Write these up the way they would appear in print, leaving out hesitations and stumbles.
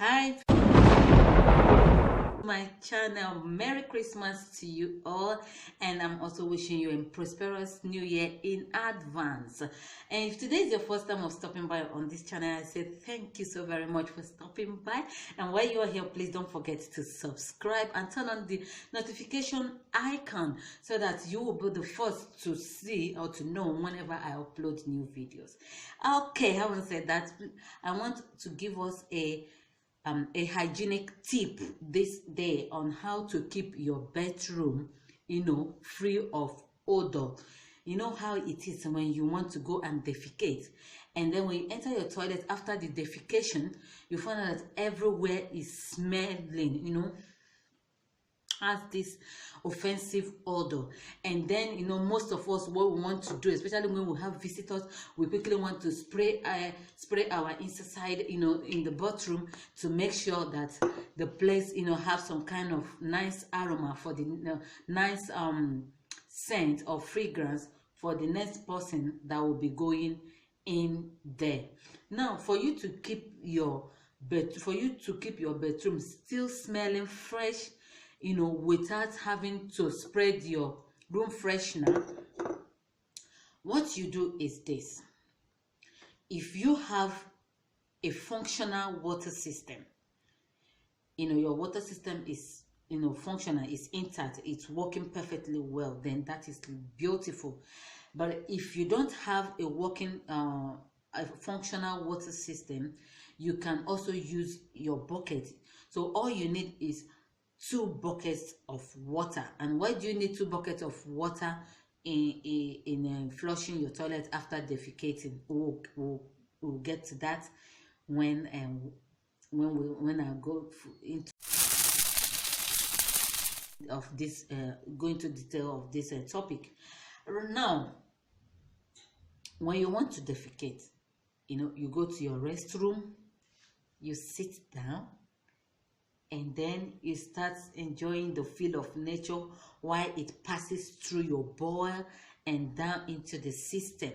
Hi, my channel. Merry Christmas to you all, and I'm also wishing you a prosperous new year in advance. And if today is your first time of stopping by on this channel, I say thank you so very much for stopping by. And while you are here, please don't forget to subscribe and turn on the notification icon so that you will be the first to see or to know whenever I upload new videos. Okay, having said that, I want to give us a hygienic tip this day on how to keep your bedroom, free of odor. You know how it is when you want to go and defecate, and then when you enter your toilet after the defecation, you find out that everywhere is smelling, has this offensive odor. And then most of us, what we want to do, especially when we have visitors, we quickly want to spray our insecticide in the bathroom to make sure that the place have some kind of nice aroma for the nice scent or fragrance for the next person that will be going in there. Now, for you to keep your bedroom still smelling fresh, without having to spread your room freshener, what you do is this. If you have a functional water system, your water system is functional, is intact, it's working perfectly well, then that is beautiful. But if you don't have a working a functional water system, you can also use your bucket. So all you need is 2 buckets of water. And why do you need 2 buckets of water in flushing your toilet after defecating? We'll get to that when I go into of this go into detail of this topic. Now, when you want to defecate, you go to your restroom, you sit down, and then you start enjoying the feel of nature while it passes through your bowel and down into the system.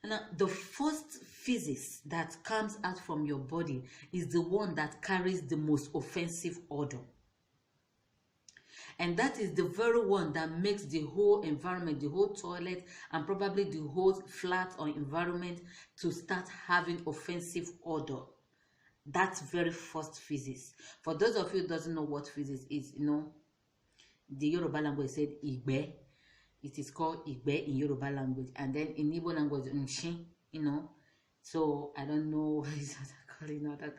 Now, the first faeces that comes out from your body is the one that carries the most offensive odor. And that is the very one that makes the whole environment, the whole toilet, and probably the whole flat or environment to start having offensive odor. That's very first faeces. For those of you who doesn't know what faeces is, the Yoruba language said igbe. It is called igbe in Yoruba language, and then in Igbo language nshin. So I don't know what is calling that.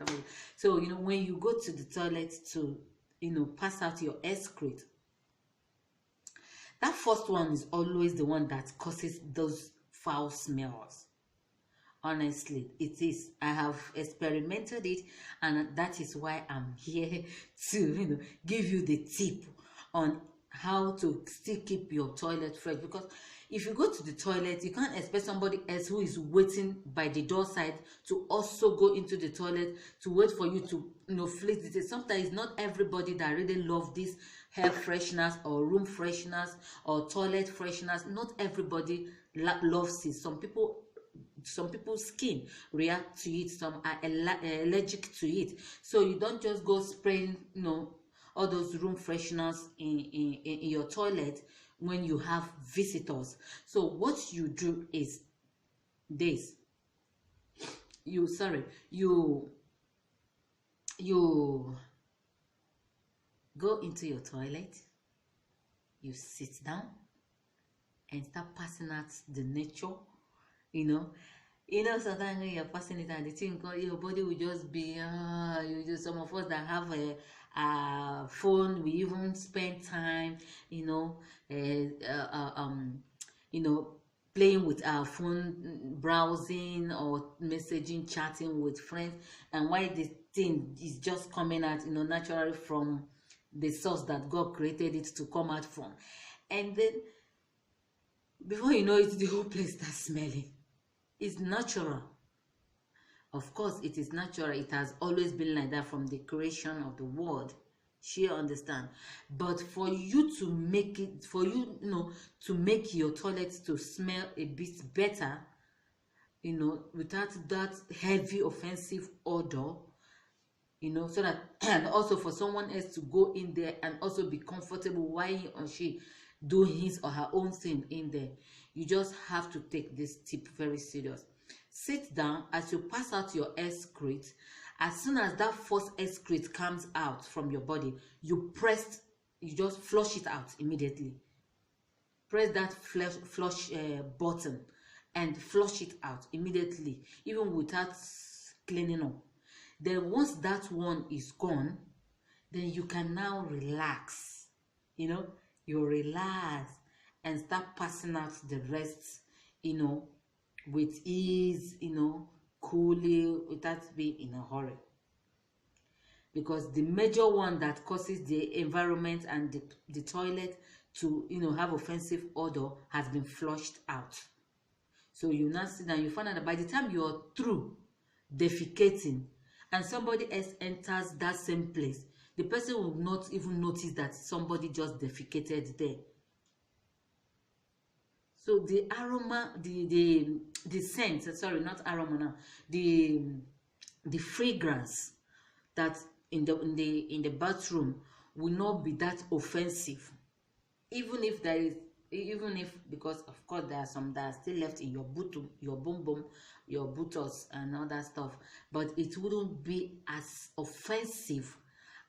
So when you go to the toilet to pass out your excrete, that first one is always the one that causes those foul smells. Honestly, it is. I have experimented it, and that is why I'm here to give you the tip on how to still keep your toilet fresh. Because if you go to the toilet, you can't expect somebody else who is waiting by the door side to also go into the toilet to wait for you to flick it. Sometimes not everybody that really love this hair fresheners or room fresheners or toilet fresheners, not everybody loves it. Some people's skin react to it, some are allergic to it, so you don't just go spraying all those room fresheners in your toilet when you have visitors. So what you do is this: you go into your toilet, you sit down and start passing out the nature. Sometimes when you're passing it and the thing, your body will just be some of us that have a phone, we even spend time playing with our phone, browsing or messaging, chatting with friends, and why the thing is just coming out naturally from the source that God created it to come out from. And then before you know it, the whole place starts smelling. It's natural. Of course, it is natural. It has always been like that from the creation of the world. She understand. But for you to make it, to make your toilet to smell a bit better, without that heavy offensive odor, so that and also for someone else to go in there and also be comfortable while he or she do his or her own thing in there. You just have to take this tip very serious. Sit down. As you pass out your excrete, as soon as that first excrete comes out from your body, you just flush it out immediately. Press that flush button and flush it out immediately, even without cleaning up. Then once that one is gone, then you can now relax. You relax and start passing out the rest, with ease, coolly, without being in a hurry. Because the major one that causes the environment and the toilet to have offensive odor has been flushed out. So you now sit down, you find out that by the time you're through defecating and somebody else enters that same place, the person will not even notice that somebody just defecated there. So the aroma, the scent, sorry, not aroma now, the fragrance that in the bathroom will not be that offensive, even if because of course there are some that are still left in your boom boom, your buttocks and all that stuff, but it wouldn't be as offensive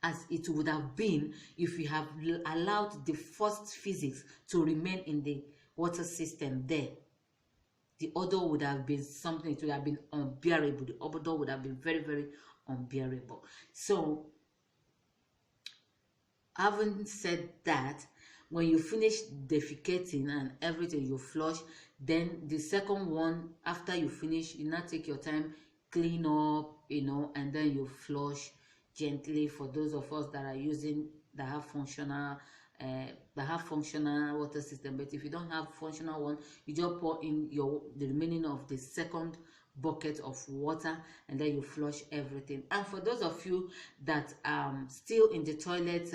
as it would have been if you have allowed the first physics to remain in the water system there. The odor would have been something, it would have been unbearable. The odor would have been very, very unbearable. So, having said that, when you finish defecating and everything, you flush. Then the second one, after you finish, you now take your time, clean up, and then you flush gently. For those of us that have functional water system. But if you don't have functional one, you just pour in the remaining of the second bucket of water, and then you flush everything. And for those of you that still in the toilet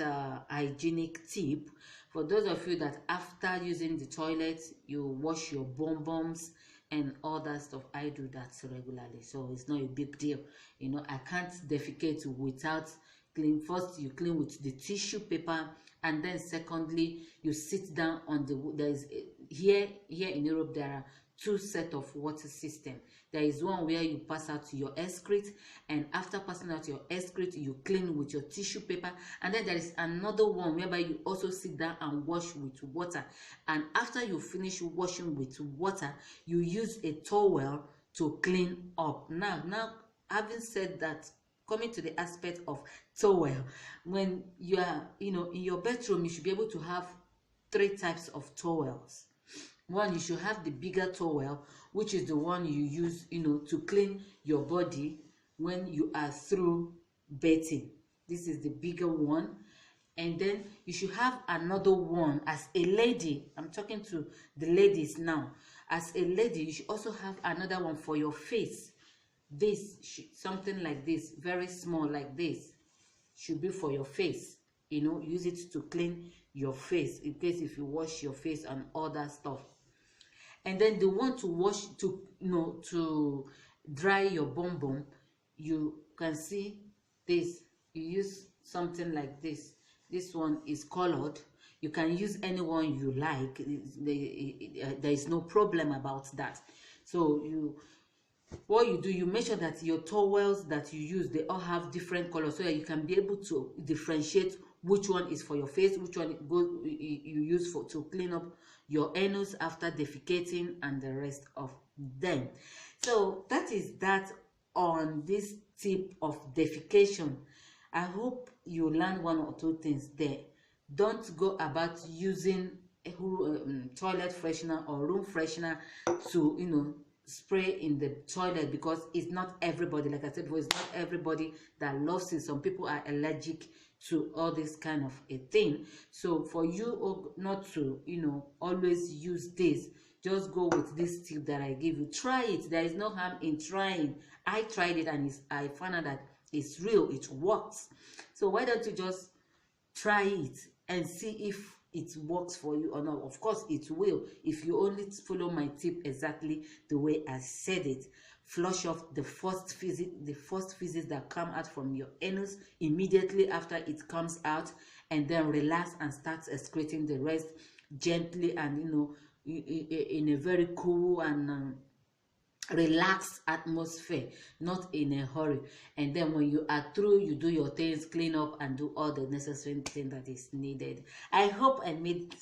hygienic tip, for those of you that after using the toilet you wash your bum-bums and all that stuff, I do that regularly, so it's not a big deal. I can't defecate without clean. First you clean with the tissue paper, and then secondly you sit down on here in Europe there are two sets of water system. There is one where you pass out your excrete, and after passing out your excrete you clean with your tissue paper, and then there is another one whereby you also sit down and wash with water, and after you finish washing with water you use a towel to clean up. Now having said that, coming to the aspect of towel, when you are in your bedroom, you should be able to have 3 types of towels. One, you should have the bigger towel, which is the one you use to clean your body when you are through bathing. This is the bigger one. And then you should have another one. As a lady, I'm talking to the ladies now, as a lady you should also have another one for your face. Something like this, very small like this, should be for your face. Use it to clean your face in case if you wash your face and all that stuff. And then the one to wash to dry your bum, you can see this, you use something like this. This one is colored. You can use any one you like. There is no problem about that. So what you do, you make sure that your towels that you use, they all have different colors, so that you can be able to differentiate which one is for your face, which one you use to clean up your anus after defecating, and the rest of them. So that is that on this tip of defecation. I hope you learn 1 or 2 things there. Don't go about using toilet freshener or room freshener to spray in the toilet, because it's not everybody, like I said before, it's not everybody that loves it. Some people are allergic to all this kind of a thing. So for you not to always use this, just go with this tip that I give you. Try it. There is no harm in trying. I tried it and I found out that it's real, it works. So why don't you just try it and see if it works for you or not? Of course it will, if you only follow my tip exactly the way I said it. flush off the first feces that come out from your anus immediately after it comes out, and then relax and start excreting the rest gently, and in a very cool and relaxed atmosphere, not in a hurry. And then when you are through, you do your things, clean up, and do all the necessary thing that is needed. I hope I made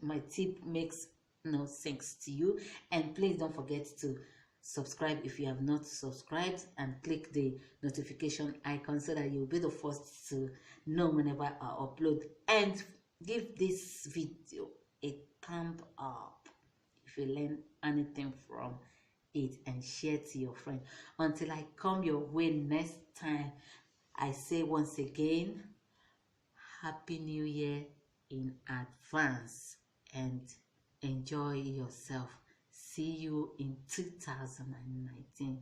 my tip makes no sense to you, and please don't forget to subscribe if you have not subscribed, and click the notification icon so that you'll be the first to know whenever I upload. And give this video a thumb up if you learn anything from it, and share to your friend. Until I come your way next time, I say once again, Happy New Year in advance, and enjoy yourself. See you in 2019.